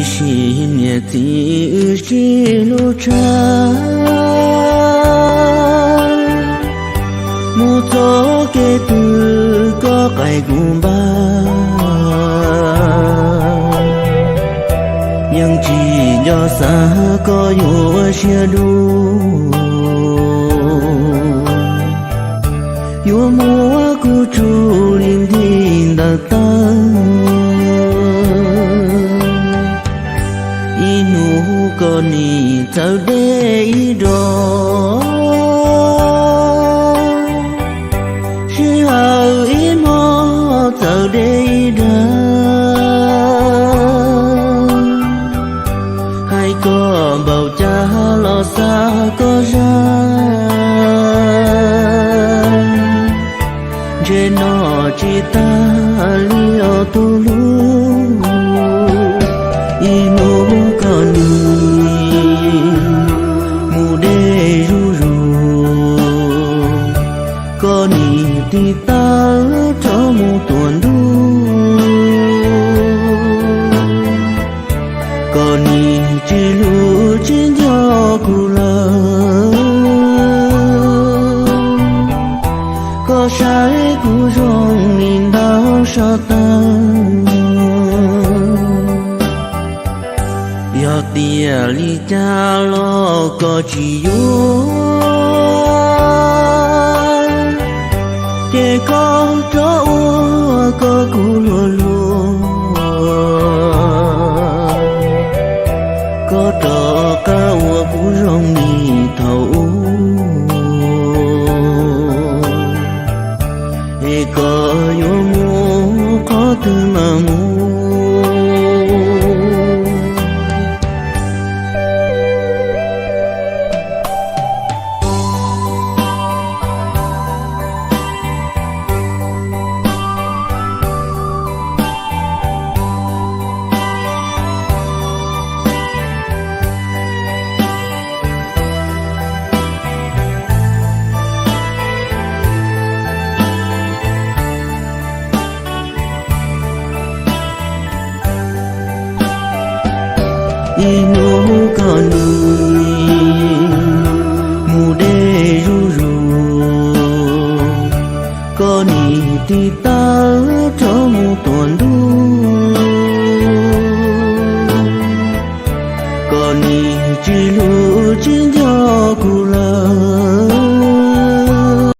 心也自知路长，木头给tự có cái gùm ba, nhưng chỉ do xa có yếu chia đu, yếu mua cu chu linh thiên đặc tăng. Con đi thâu để đó, chỉ hậu ý mò thâu để đó, hai con bầu cha lo xa có ra, trên nó chỉ ta liều tu lu, inu con đi. Đi ta cho một tuần đu, còn đi chỉ lu trên gió cù lơ, có sai cù rong nhìn đau sao ta, giờ tia li cha lo có chỉ yêu. Để có chỗ có cù lùa lùa, có trò cá ua bú rong mì thầu, để có yếu mua có thứ mà mua. Inu con đi mù đê ru ru, con đi ta cho một tuần đu, con đi chỉ lu